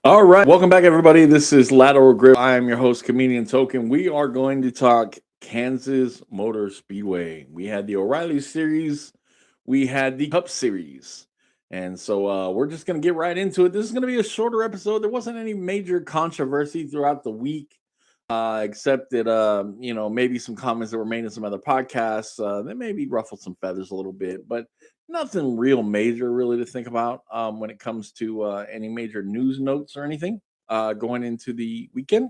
All right, welcome back, everybody. This is Lateral Grip. I am your host, Comedian Token. We are going to talk Kansas Motor Speedway. We had the O'Reilly Series, we had the Cup Series, and so we're just going to get right into it. This is going to be a shorter episode. There wasn't any major controversy throughout the week, except that maybe some comments that were made in some other podcasts that maybe ruffled some feathers a little bit, but nothing real major really to think about when it comes to any major news notes or anything going into the weekend.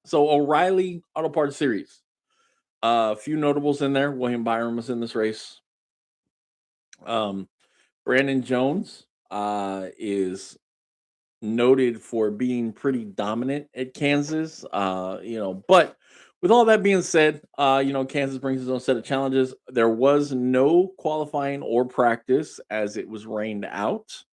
So O'Reilly Auto Parts Series, a few notables in there. William Byron was in this race. Um, Brandon Jones is noted for being pretty dominant at Kansas. But with all that being said, Kansas brings its own set of challenges. There was no qualifying or practice as it was rained out.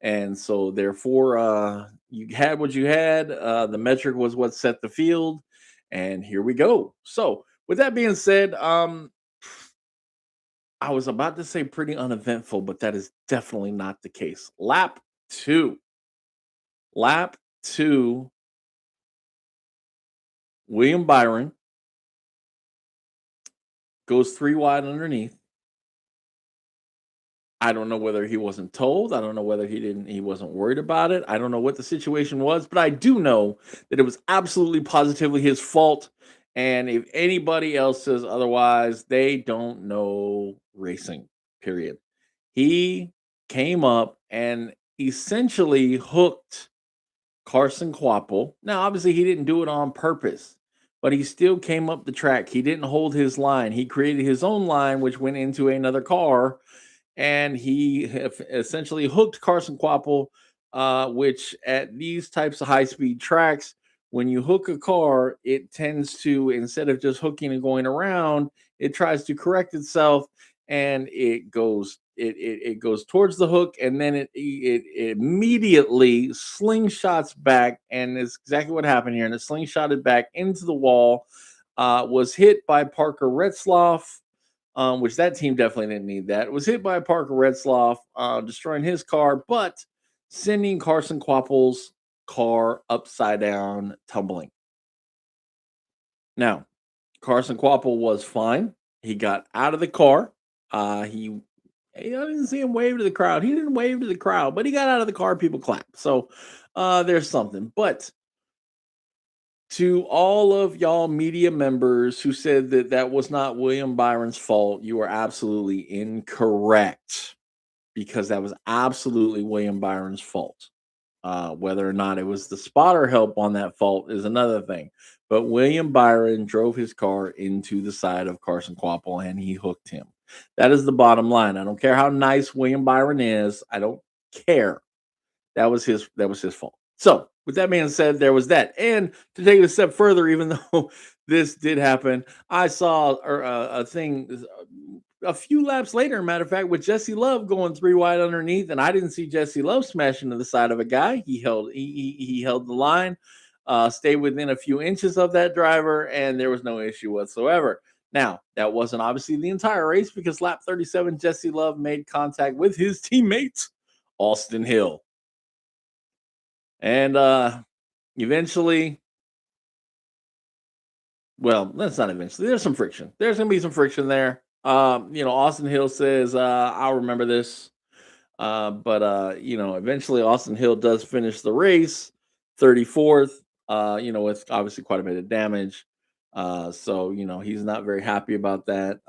And so therefore you had what you had. The metric was what set the field. And here we go. So with that being said, I was about to say pretty uneventful, but that is definitely not the case. Lap two. Lap two, William Byron goes three wide underneath. I don't know whether he wasn't told. I don't know whether he wasn't worried about it. I don't know what the situation was, but I do know that it was absolutely positively his fault. And if anybody else says otherwise, they don't know racing. Period. He came up and essentially hooked Carson Quapple. Now, obviously, he didn't do it on purpose, but he still came up the track. He didn't hold his line. He created his own line, which went into another car, and he essentially hooked Carson Quapple, which at these types of high speed tracks, when you hook a car, it tends to, instead of just hooking and going around, it tries to correct itself and it goes towards the hook, and then it immediately slingshots back, and it's exactly what happened here. And it slingshotted back into the wall, was hit by Parker Retzloff, which that team definitely didn't need that. It was hit by Parker Retzloff, destroying his car, but sending Carson Quapple's car upside down, tumbling. Now, Carson Quapple was fine. He got out of the car. I didn't see him wave to the crowd. He didn't wave to the crowd, but he got out of the car. People clap. So there's something. But to all of y'all media members who said that that was not William Byron's fault, you are absolutely incorrect, because that was absolutely William Byron's fault. Whether or not it was the spotter help on that fault is another thing. But William Byron drove his car into the side of Carson Quapple and he hooked him. That is the bottom line. I don't care how nice William Byron is. I don't care. That was his fault. So, with that being said, there was that. And to take it a step further, even though this did happen, I saw a thing a few laps later, matter of fact, with Jesse Love going three wide underneath, and I didn't see Jesse Love smash into the side of a guy. He held the line, stayed within a few inches of that driver, and there was no issue whatsoever. Now, that wasn't obviously the entire race, because lap 37, Jesse Love made contact with his teammate, Austin Hill. And eventually, well, that's not eventually. There's some friction. There's gonna be some friction there. Austin Hill says, "I'll remember this." But eventually Austin Hill does finish the race, 34th. With obviously quite a bit of damage. So he's not very happy about that.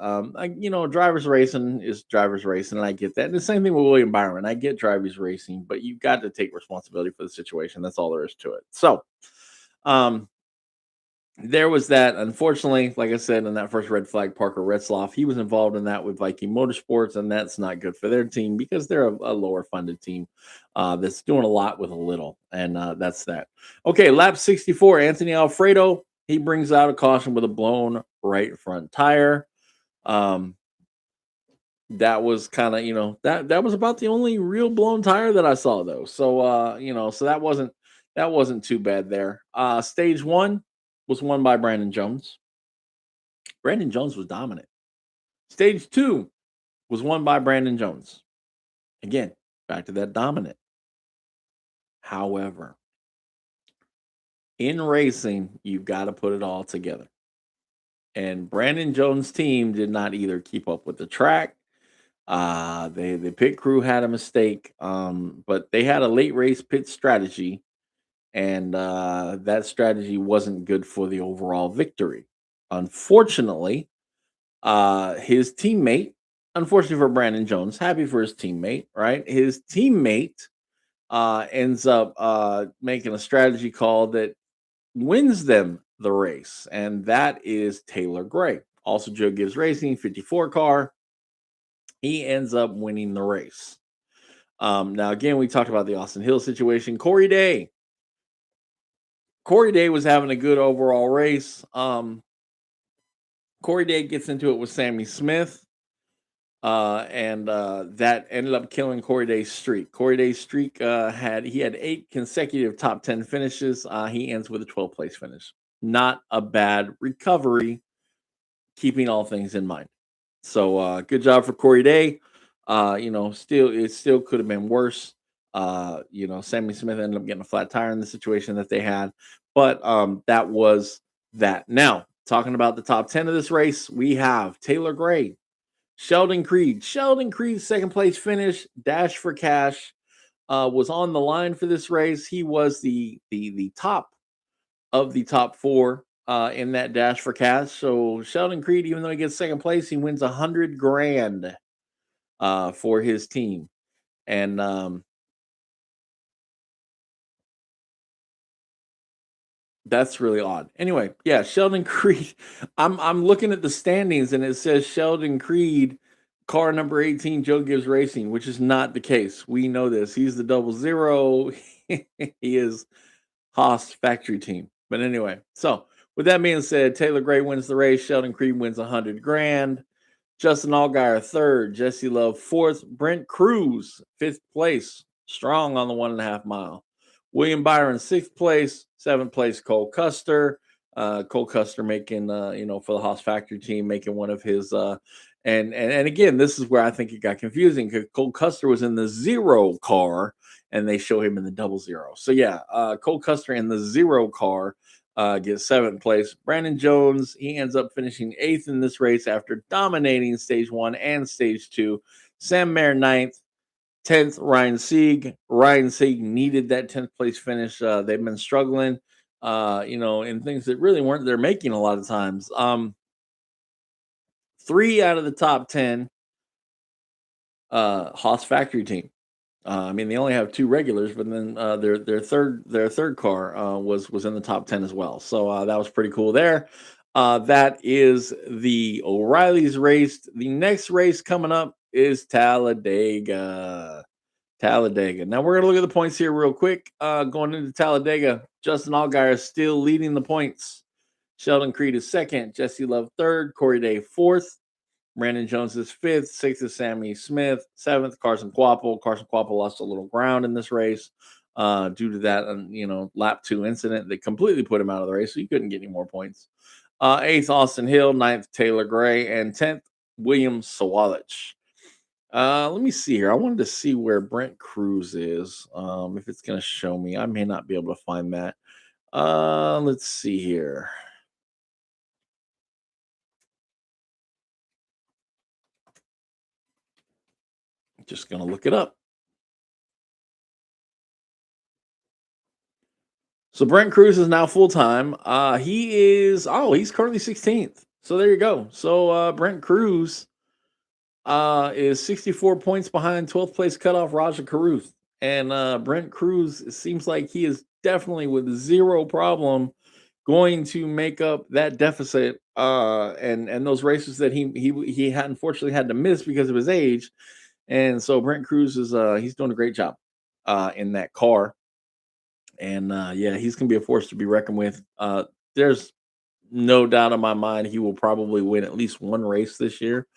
Drivers racing is drivers racing, and I get that. And the same thing with William Byron. I get drivers racing, but you've got to take responsibility for the situation. That's all there is to it. So, um, there was that. Unfortunately, like I said, in that first red flag, Parker Retzloff, he was involved in that with Viking Motorsports, and that's not good for their team, because they're a lower funded team that's doing a lot with a little, and that's that. Okay, lap 64, Anthony Alfredo, he brings out a caution with a blown right front tire. Um, that was kind of that was about the only real blown tire that I saw, though. So that wasn't too bad there. Stage one was won by Brandon Jones. Brandon Jones was dominant. Stage two was won by Brandon Jones. Again, back to that dominant. However, in racing, you've got to put it all together. And Brandon Jones' team did not either keep up with the track. The pit crew had a mistake, but they had a late race pit strategy, and that strategy wasn't good for the overall victory. Unfortunately, his teammate, unfortunately for Brandon Jones, happy for his teammate, right? His teammate ends up making a strategy call that wins them the race, and that is Taylor Gray. Also, Joe Gibbs Racing 54 car. He ends up winning the race. Now, again, we talked about the Austin Hill situation. Corey Day. Corey Day was having a good overall race. Corey Day gets into it with Sammy Smith. And that ended up killing Corey Day's streak. Corey Day's streak had 8 consecutive top 10 finishes. He ends with a 12th place finish. Not a bad recovery, keeping all things in mind. So good job for Corey Day. Still it still could have been worse. Sammy Smith ended up getting a flat tire in the situation that they had, but that was that. Now talking about the top 10 of this race, we have Taylor Gray, Sheldon Creed. Sheldon Creed's second place finish, dash for cash, was on the line for this race. He was the top of the top four in that dash for cash. So Sheldon Creed, even though he gets second place, he wins 100 grand for his team. And that's really odd. Anyway, yeah, Sheldon Creed. I'm looking at the standings and it says Sheldon Creed, car number 18, Joe Gibbs Racing, which is not the case. We know this. He's the 00. He is Haas factory team. But anyway, so with that being said, Taylor Gray wins the race. Sheldon Creed wins 100 grand. Justin Allgaier third. Jesse Love fourth. Brent Cruz fifth place, strong on the 1.5 mile. William Byron sixth place. Seventh place Cole Custer. Cole Custer making for the Haas factory team, making one of his and again, this is where I think it got confusing because Cole Custer was in the 0 car and they show him in the 00. So yeah, Cole Custer in the 0 car gets seventh place. Brandon Jones, he ends up finishing eighth in this race after dominating stage 1 and stage 2. Sam Mayer ninth, 10th Ryan Sieg. Ryan Sieg needed that 10th place finish. They've been struggling, in things that really weren't they're making a lot of times. 3 out of the top 10 Haas factory team. They only have 2 regulars, but then their third car was in the top 10 as well. So that was pretty cool there. That is the O'Reilly's race. The next race coming up is Talladega. Talladega. Now we're gonna look at the points here real quick. Going into Talladega, Justin Allgaier is still leading the points. Sheldon Creed is second. Jesse Love third. Corey Day fourth. Brandon Jones is fifth. Sixth is Sammy Smith. Seventh, Carson Quapple. Carson Quapple lost a little ground in this race due to that, lap 2 incident that completely put him out of the race, so he couldn't get any more points. Eighth, Austin Hill. Ninth, Taylor Gray. And 10th, William Sawalich. Let me see here. I wanted to see where Brent Cruz is. If it's going to show me, I may not be able to find that. Let's see here. Just going to look it up. So Brent Cruz is now full time. He's currently 16th. So there you go. So Brent Cruz is 64 points behind 12th place cutoff Raja Caruth. And Brent Cruz, it seems like he is definitely with zero problem going to make up that deficit and those races that he had unfortunately had to miss because of his age. And so Brent Cruz is he's doing a great job in that car. And yeah, he's gonna be a force to be reckoned with. There's no doubt in my mind he will probably win at least one race this year,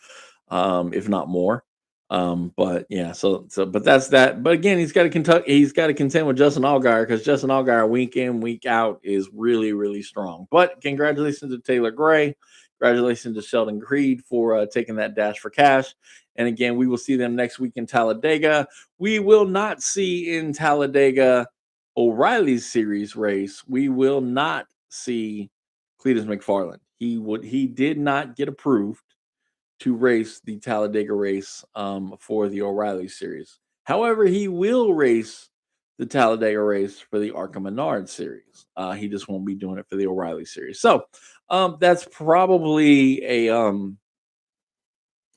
if not more. But yeah, but that's that. But again, he's got to contend with Justin Allgaier because Justin Allgaier week in, week out is really, really strong. But congratulations to Taylor Gray. Congratulations to Sheldon Creed for taking that dash for cash. And again, we will see them next week in Talladega. We will not see in Talladega O'Reilly's series race, we will not see Cletus McFarland. He did not get approved to race the Talladega race for the O'Reilly series. However, he will race the Talladega race for the Arca Menard series. He just won't be doing it for the O'Reilly series. So that's probably a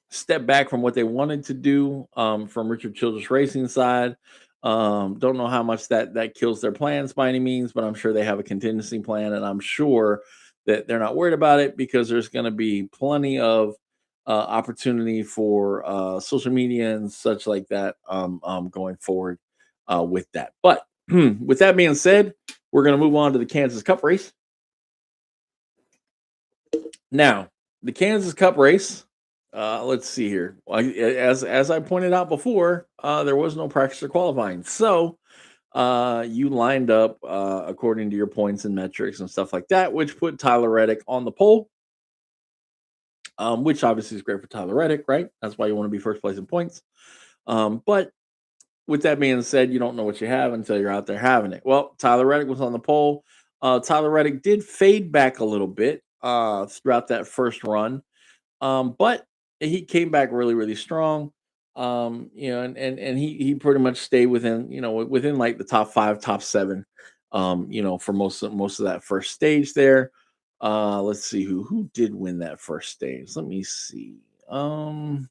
step back from what they wanted to do from Richard Childress Racing side. Don't know how much that kills their plans by any means, but I'm sure they have a contingency plan, and I'm sure that they're not worried about it because there's going to be plenty of opportunity for social media and such like that going forward with that. But with that being said, we're going to move on to the Kansas Cup race. Now, the Kansas Cup race. Let's see here. As I pointed out before, there was no practice or qualifying, so you lined up according to your points and metrics and stuff like that, which put Tyler Reddick on the pole. Which obviously is great for Tyler Reddick, right? That's why you want to be first place in points. But with that being said, you don't know what you have until you're out there having it. Well, Tyler Reddick was on the pole. Tyler Reddick did fade back a little bit throughout that first run. But he came back really, really strong. And he pretty much stayed within, within like the top 5, top 7, for most of that first stage there. Let's see who did win that first stage. Let me see. Hmm.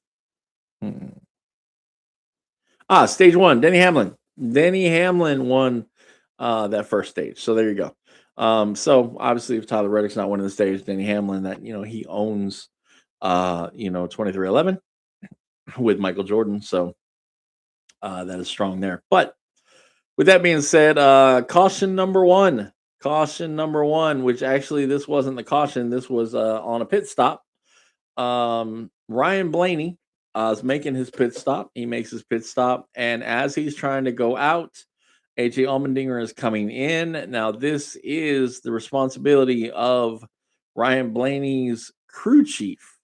Stage 1, Denny Hamlin. Denny Hamlin won that first stage. So there you go. So obviously if Tyler Reddick's not winning the stage, Denny Hamlin, that he owns 2311 with Michael Jordan. So that is strong there. But with that being said, caution number one, which actually this wasn't the caution. This was on a pit stop. Ryan Blaney is making his pit stop. He makes his pit stop. And as he's trying to go out, AJ Allmendinger is coming in. Now, this is the responsibility of Ryan Blaney's crew chief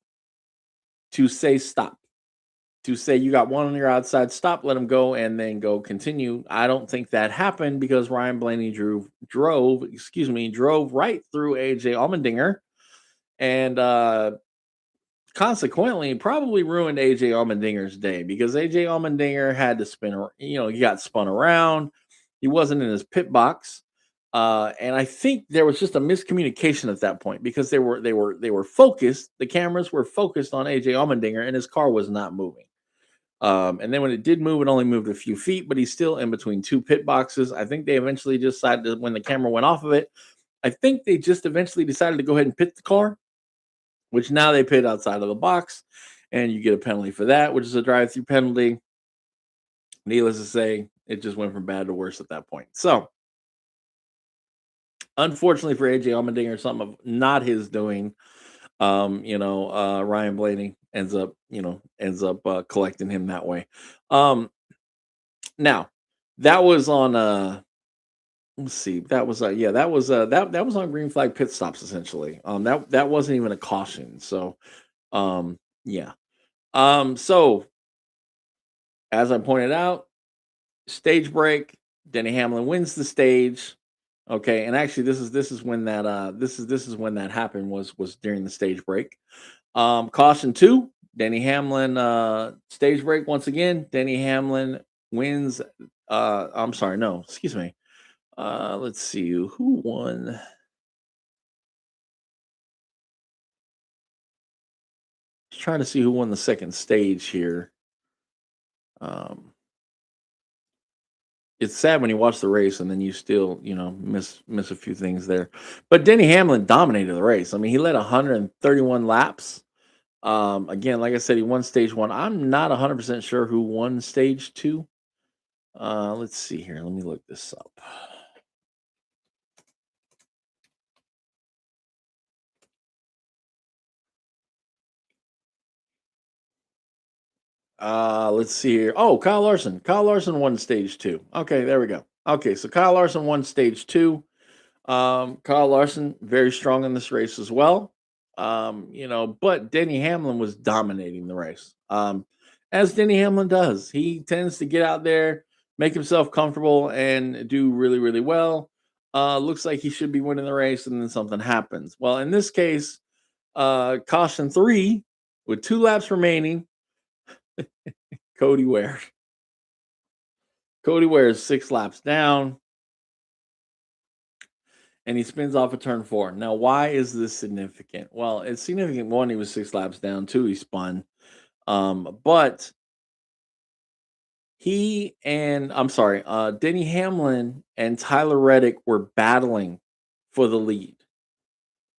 to say stop, to say you got one on your outside, stop, let him go, and then go continue. I don't think that happened because Ryan Blaney drove right through AJ Allmendinger, and consequently probably ruined AJ Allmendinger's day because AJ Allmendinger had to spin, he got spun around. He wasn't in his pit box. And I think there was just a miscommunication at that point because they were focused. The cameras were focused on AJ Allmendinger, and his car was not moving. And then when it did move, it only moved a few feet, but he's still in between two pit boxes. I think they eventually decided to, when the camera went off of it, I think they just eventually decided to go ahead and pit the car, which now they pit outside of the box, and you get a penalty for that, which is a drive-through penalty. Needless to say, it just went from bad to worse at that point. So, unfortunately for AJ Allmendinger, something of not his doing. Ryan Blaney ends up collecting him that way. Now that was on let's see, that was that was on green flag pit stops essentially. That wasn't even a caution. So yeah. So as I pointed out, stage break, Denny Hamlin wins the stage. Okay, and actually this is when that this is when that happened was during the stage break. Caution 2, Denny Hamlin stage break once again. Denny Hamlin wins I'm sorry, no, excuse me. Let's see who won. Just trying to see who won the second stage here. It's sad when you watch the race and then you still, miss a few things there. But Denny Hamlin dominated the race. I mean, he led 131 laps. Again, like I said, he won stage 1. I'm not 100% sure who won stage 2. Let's see here. Let me look this up. Let's see here. Oh, Kyle Larson. Kyle Larson won stage 2. Okay, there we go. Okay, so Kyle Larson won stage 2. Kyle Larson very strong in this race as well. But Denny Hamlin was dominating the race. As Denny Hamlin does. He tends to get out there, make himself comfortable and do really, really well. Looks like he should be winning the race, and then something happens. Well, in this case, caution three with 2 laps remaining. Cody Ware. Cody Ware is 6 laps down, and he spins off a turn four. Now, why is this significant? Well, it's significant. One, he was 6 laps down. Two, he spun. But he and I'm sorry, Denny Hamlin and Tyler Reddick were battling for the lead.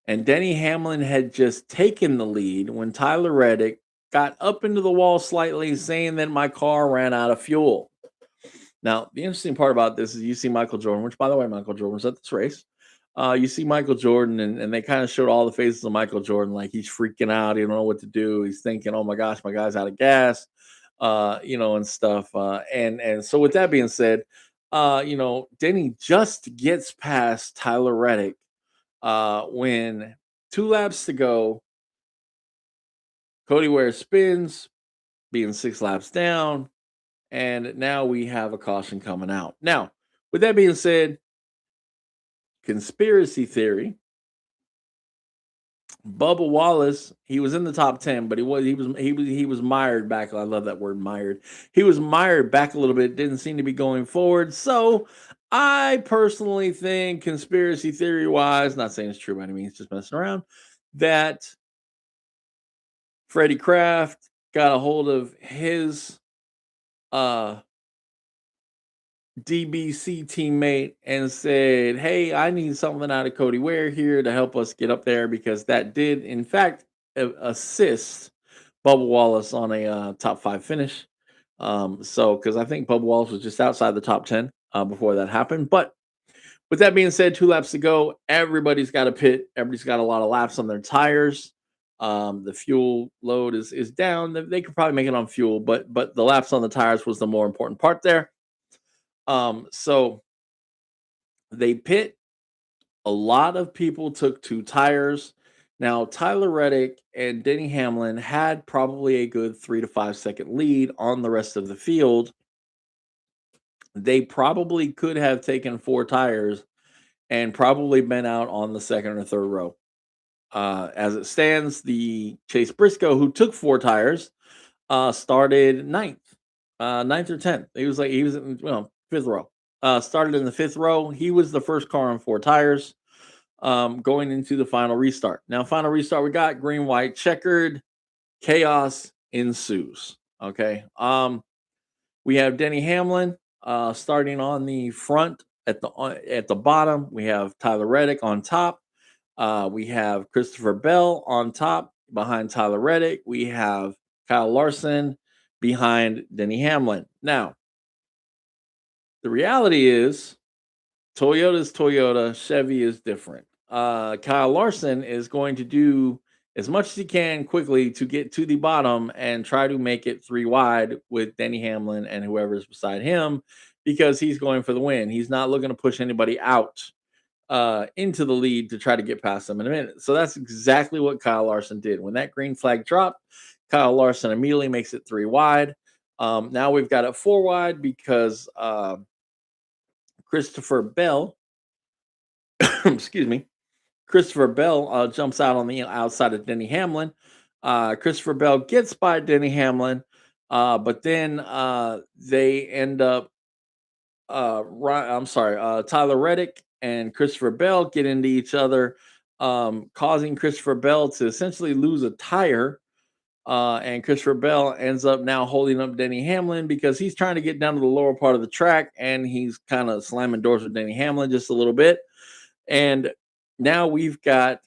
And Denny Hamlin had just taken the lead when Tyler Reddick got up into the wall slightly, saying that my car ran out of fuel. Now, the interesting part about this is you see Michael Jordan, which, by the way, Michael Jordan was at this race. You see Michael Jordan, and they kind of showed all the faces of Michael Jordan, like he's freaking out. He don't know what to do. He's thinking, "Oh my gosh, my guy's out of gas," and stuff. And so, with that being said, Denny just gets past Tyler Reddick when 2 laps to go. Cody Ware spins, being 6 laps down, and now we have a caution coming out. Now, with that being said, conspiracy theory. Bubba Wallace, he was in the top 10, but he was mired back. I love that word mired. He was mired back a little bit, didn't seem to be going forward. So I personally think, conspiracy theory wise, not saying it's true by any means, just messing around, that Freddie Kraft got a hold of his uh DBC teammate and said, "Hey, I need something out of Cody Ware here to help us get up there," because that did, in fact, assist Bubba Wallace on a top five finish. So, because I think Bubba Wallace was just outside the top 10 before that happened. But with that being said, 2 laps to go. Everybody's got a pit. Everybody's got a lot of laps on their tires. The fuel load is down. They could probably make it on fuel, but the laps on the tires was the more important part there. So they pit. A lot of people took 2 tires. Now, Tyler Reddick and Denny Hamlin had probably a good 3 to 5 second lead on the rest of the field. They probably could have taken 4 tires and probably been out on the second or third row. As it stands, the Chase Briscoe, who took 4 tires, started ninth or 10th. He was in, fifth row. Started in the fifth row. He was the first car on 4 tires going into the final restart. Now, final restart, we got green, white, checkered, chaos ensues. Okay. We have Denny Hamlin starting on the front at the bottom. We have Tyler Reddick on top. We have Christopher Bell on top behind Tyler Reddick. We have Kyle Larson behind Denny Hamlin. Now, the reality is Toyota's Toyota, Chevy is different. Kyle Larson is going to do as much as he can quickly to get to the bottom and try to make it 3 wide with Denny Hamlin and whoever's beside him because he's going for the win. He's not looking to push anybody out into the lead to try to get past them in a minute. So that's exactly what Kyle Larson did. When that green flag dropped, Kyle Larson immediately makes it 3 wide. Now we've got it 4 wide because Christopher Bell, excuse me, Christopher Bell jumps out on the outside of Denny Hamlin. Christopher Bell gets by Denny Hamlin, but then they end up. Tyler Reddick and Christopher Bell get into each other, causing Christopher Bell to essentially lose a tire. And Christopher Bell ends up now holding up Denny Hamlin because he's trying to get down to the lower part of the track and he's kind of slamming doors with Denny Hamlin just a little bit. And now we've got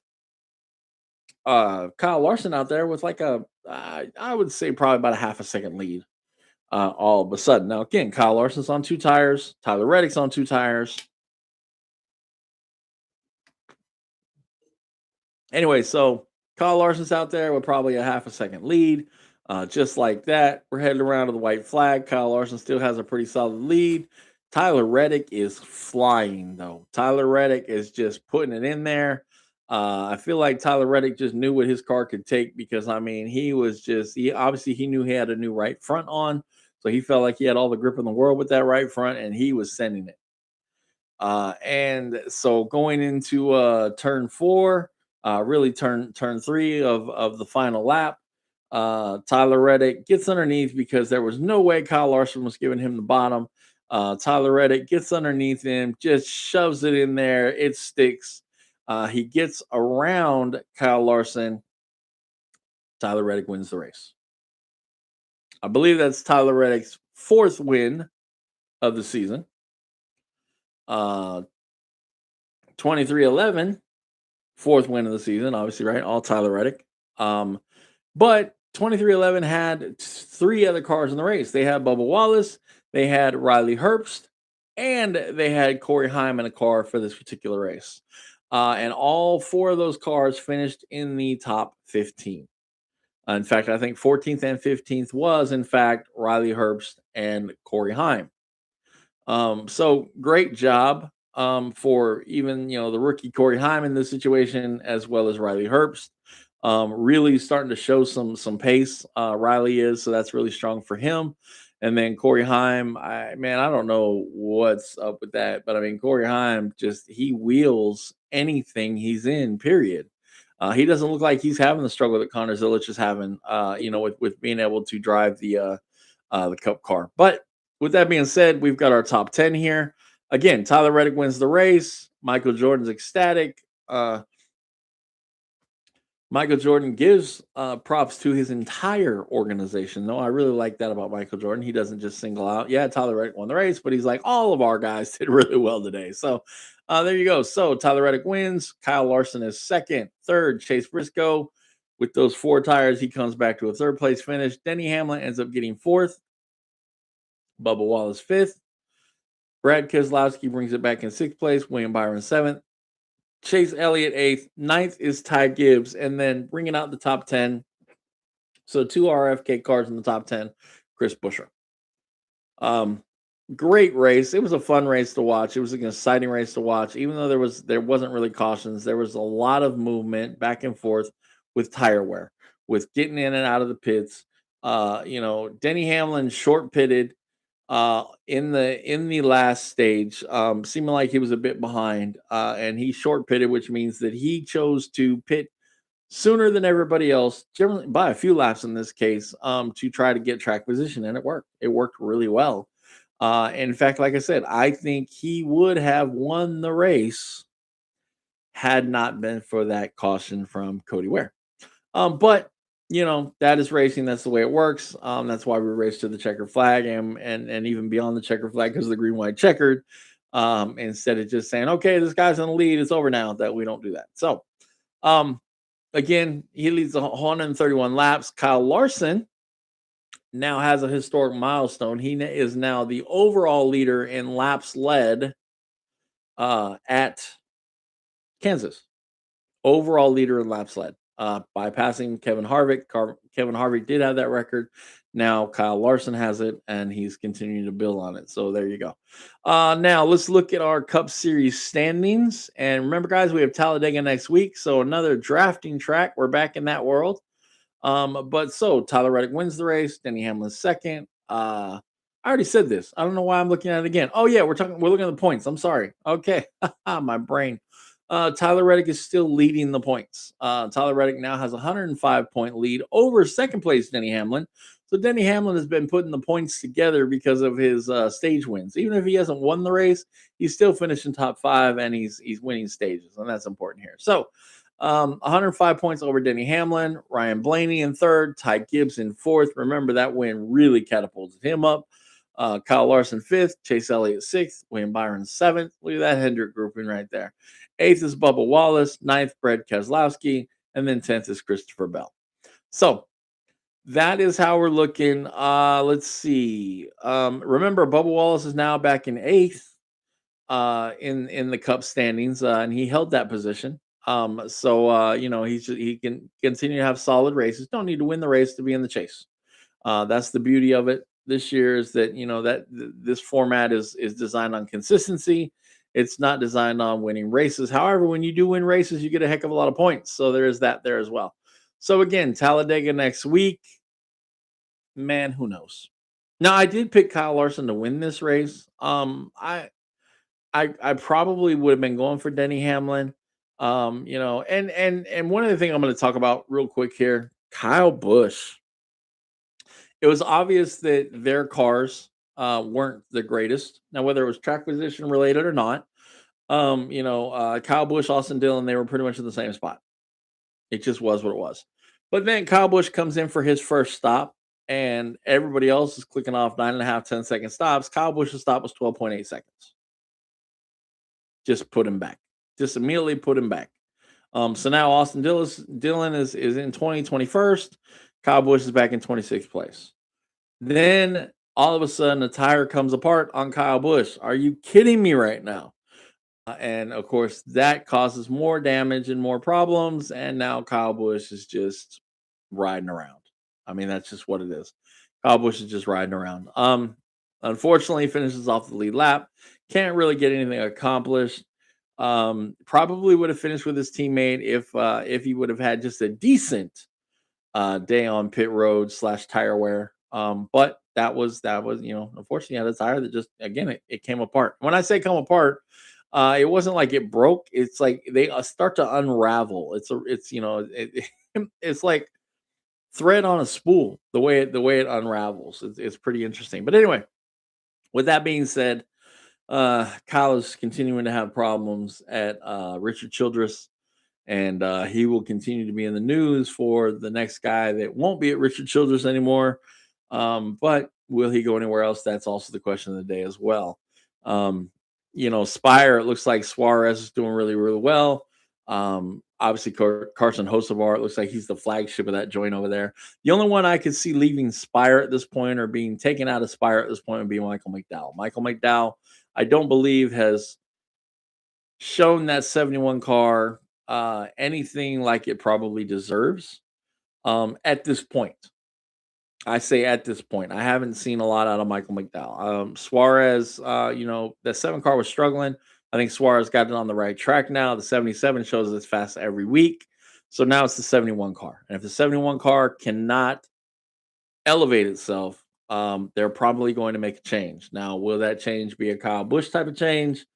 Kyle Larson out there with like I would say probably about a half a second lead all of a sudden. Now, again, Kyle Larson's on 2 tires. Tyler Reddick's on 2 tires. Anyway, so Kyle Larson's out there with probably a half a second lead. Just like that, we're heading around to the white flag. Kyle Larson still has a pretty solid lead. Tyler Reddick is flying, though. Tyler Reddick is just putting it in there. I feel like Tyler Reddick just knew what his car could take because, I mean, he obviously he knew he had a new right front on. So he felt like he had all the grip in the world with that right front, and he was sending it. And so going into turn four, really turn three of the final lap, Tyler Reddick gets underneath because there was no way Kyle Larson was giving him the bottom. Tyler Reddick gets underneath him, just shoves it in there. It sticks. He gets around Kyle Larson. Tyler Reddick wins the race. I believe that's Tyler Reddick's fourth win of the season. 23-11, fourth win of the season, obviously, right? All Tyler Reddick. But 23-11 had three other cars in the race. They had Bubba Wallace, they had Riley Herbst, and they had Corey Heim in a car for this particular race. And all four of those cars finished in the top 15. In fact, I think 14th and 15th was, in fact, Riley Herbst and Corey Heim. So great job for even the rookie Corey Heim in this situation, as well as Riley Herbst. Really starting to show some pace. Riley is, so that's really strong for him. And then Corey Heim, I don't know what's up with that, but I mean Corey Heim he wheels anything he's in. Period. He doesn't look like he's having the struggle that Connor Zilich is having. With being able to drive the Cup car. But with that being said, we've got our top 10 here. Again, Tyler Reddick wins the race. Michael Jordan's ecstatic. Michael Jordan gives props to his entire organization. No, I really like that about Michael Jordan. He doesn't just single out, yeah, Tyler Reddick won the race, but he's like, all of our guys did really well today. So there you go. So Tyler Reddick wins. Kyle Larson is second. Third, Chase Briscoe. With those four tires, he comes back to a third place finish. Denny Hamlin ends up getting fourth. Bubba Wallace fifth. Brad Keselowski brings it back in sixth place. William Byron seventh. Chase Elliott eighth. Ninth is Ty Gibbs. And then bringing out the top 10. So two RFK cars in the top 10. Chris Buescher. Great race. It was a fun race to watch. It was an exciting race to watch. Even though there wasn't really cautions, there was a lot of movement back and forth with tire wear, with getting in and out of the pits. Denny Hamlin short pitted in the last stage, seeming like he was a bit behind, and he short pitted, which means that he chose to pit sooner than everybody else, generally by a few laps in this case, to try to get track position, and it worked. It worked really well. In fact, like I said, I think he would have won the race had not been for that caution from Cody Ware. But that is racing. That's the way it works. That's why we race to the checker flag and even beyond the checker flag because of the green, white, checkered. Instead of just saying, okay, this guy's in the lead, it's over now, that we don't do that. So, again, he leads 131 laps. Kyle Larson now has a historic milestone. He is now the overall leader in laps led at Kansas. Overall leader in laps led. Bypassing Kevin Harvick. Kevin Harvick did have that record. Now Kyle Larson has it, and he's continuing to build on it. So there you go. Now let's look at our Cup Series standings. And remember, guys, we have Talladega next week, so another drafting track. We're back in that world. But Tyler Reddick wins the race. Denny Hamlin second. I already said this. I don't know why I'm looking at it again. Oh yeah, we're looking at the points. I'm sorry. Okay, my brain. Tyler Reddick is still leading the points. Tyler Reddick now has a 105-point lead over second place Denny Hamlin. So Denny Hamlin has been putting the points together because of his stage wins. Even if he hasn't won the race, he's still finishing top 5 and he's winning stages, and that's important here. So 105 points over Denny Hamlin. Ryan Blaney in third. Ty Gibbs in fourth. Remember, that win really catapulted him up. Kyle Larson fifth. Chase Elliott sixth. William Byron seventh. Look at that Hendrick grouping right there. Eighth is Bubba Wallace. Ninth, Brad Keselowski. And then 10th is Christopher Bell. So that is how we're looking. Let's see. Remember, Bubba Wallace is now back in eighth in the Cup standings, and he held that position. He can continue to have solid races. Don't need to win the race to be in the chase. That's the beauty of it this year, is that this format is designed on consistency. It's not designed on winning races. However, when you do win races, you get a heck of a lot of points. So there is that there as well. So again, Talladega next week. Man, who knows? Now I did pick Kyle Larson to win this race. I probably would have been going for Denny Hamlin. And one of the things I'm going to talk about real quick here, Kyle Busch. It was obvious that their cars weren't the greatest. Now, whether it was track position related or not, Kyle Busch, Austin Dillon, they were pretty much in the same spot. It just was what it was. But then Kyle Busch comes in for his first stop, and everybody else is clicking off 9.5, 10-second stops. Kyle Busch's stop was 12.8 seconds. Just put him back. Just immediately put him back. So now Austin Dillon is in 21st. Kyle Busch is back in 26th place. Then all of a sudden, the tire comes apart on Kyle Busch. Are you kidding me right now? And of course, that causes more damage and more problems. And now Kyle Busch is just riding around. I mean, that's just what it is. Kyle Busch is just riding around. Unfortunately, finishes off the lead lap. Can't really get anything accomplished. Probably would have finished with his teammate if he would have had just a decent day on pit road slash tire wear. But that was unfortunately had a tire that just again it came apart. When I say come apart, it wasn't like it broke. It's like they start to unravel. It's like thread on a spool. The way it unravels. It's pretty interesting. But anyway, with that being said, Kyle is continuing to have problems at Richard Childress, and he will continue to be in the news for the next guy that won't be at Richard Childress anymore. But will he go anywhere else? That's also the question of the day as well. Spire, it looks like Suarez is doing really, really well. Obviously, Carson Hocevar, it looks like he's the flagship of that joint over there. The only one I could see leaving Spire at this point or being taken out of Spire at this point would be Michael McDowell. Michael McDowell, I don't believe, has shown that 71 car anything like it probably deserves at this point. I say at this point, I haven't seen a lot out of Michael McDowell. Suarez, the 7 car was struggling. I think Suarez got it on the right track now. The 77 shows it's fast every week. So now it's the 71 car. And if the 71 car cannot elevate itself, they're probably going to make a change. Now, will that change be a Kyle Busch type of change?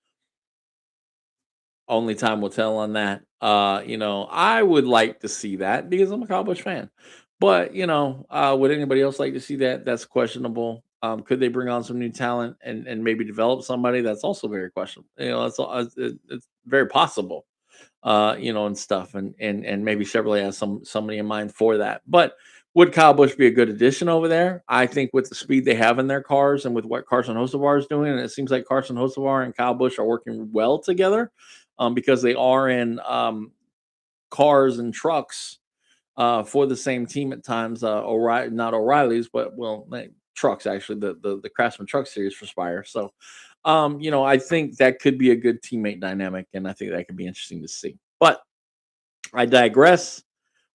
Only time will tell on that. I would like to see that because I'm a Cowboys fan. But would anybody else like to see that? That's questionable. Could they bring on some new talent and maybe develop somebody? That's also very questionable. It's very possible. And stuff, and maybe Chevrolet has somebody in mind for that. But would Kyle Busch be a good addition over there? I think with the speed they have in their cars and with what Carson Hocevar is doing, and it seems like Carson Hocevar and Kyle Busch are working well together, because they are in cars and trucks for the same team at times. O'Reilly, not O'Reilly's, but trucks actually, the Craftsman Truck Series for Spire. So I think that could be a good teammate dynamic, and I think that could be interesting to see. But I digress.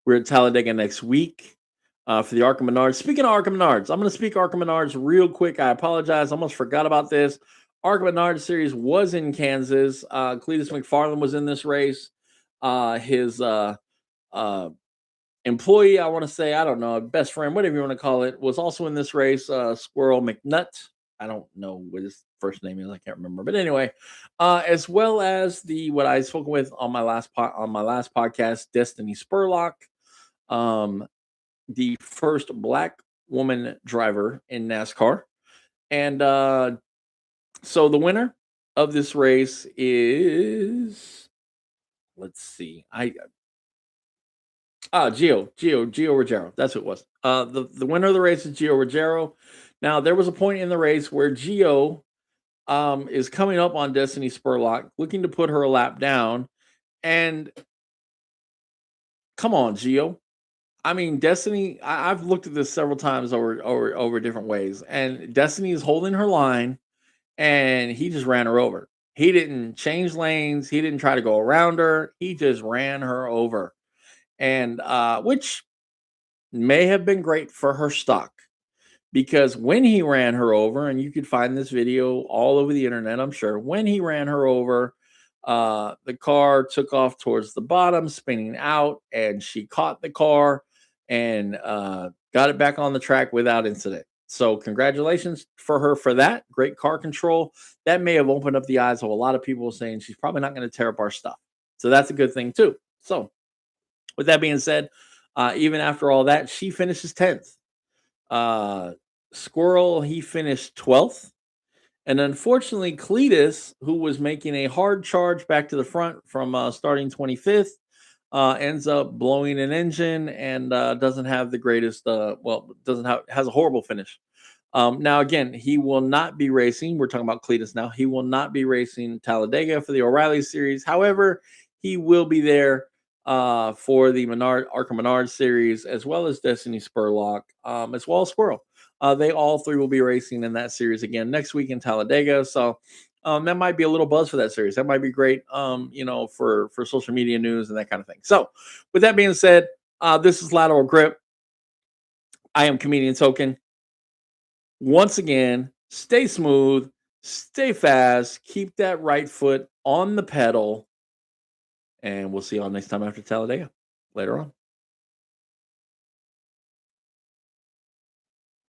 We're at Talladega next week for the Arca Menards. Speaking of Arca Menards, I'm going to speak Arca Menards real quick. I apologize. I almost forgot about this. Arca Menards series was in Kansas. Cletus McFarland was in this race. His employee, I want to say, I don't know, best friend, whatever you want to call it, was also in this race. Squirrel McNutt. I don't know what his first name is. I can't remember. But anyway, as well as what I spoke with on my last podcast, Destiny Spurlock, the first black woman driver in NASCAR, and so the winner of this race is, let's see, Gio Ruggiero. That's who it was. The winner of the race is Gio Ruggiero. Now, there was a point in the race where Gio is coming up on Destiny Spurlock, looking to put her a lap down. And come on, Gio. I mean, Destiny, I've looked at this several times over different ways. And Destiny is holding her line, and he just ran her over. He didn't change lanes. He didn't try to go around her. He just ran her over. And which may have been great for her stock, because when he ran her over, and you could find this video all over the internet, I'm sure, when he ran her over, the car took off towards the bottom, spinning out, and she caught the car and got it back on the track without incident. So congratulations for her for that. Great car control. That may have opened up the eyes of a lot of people saying she's probably not going to tear up our stuff. So that's a good thing too. So with that being said, even after all that, she finishes 10th. Uh, Squirrel, he finished 12th. And unfortunately, Cletus, who was making a hard charge back to the front from starting 25th, ends up blowing an engine and doesn't have the greatest, doesn't have, has a horrible finish. Now, again, he will not be racing. We're talking about Cletus now. He will not be racing Talladega for the O'Reilly Series. However, he will be there for the Arkham Menard Series, as well as Destiny Spurlock, as well as Squirrel. They all three will be racing in that series again next week in Talladega. So that might be a little buzz for that series. That might be great, for social media news and that kind of thing. So, with that being said, this is Lateral Grip. I am Comedian Token. Once again, stay smooth, stay fast, keep that right foot on the pedal, and we'll see y'all next time after Talladega. Later on.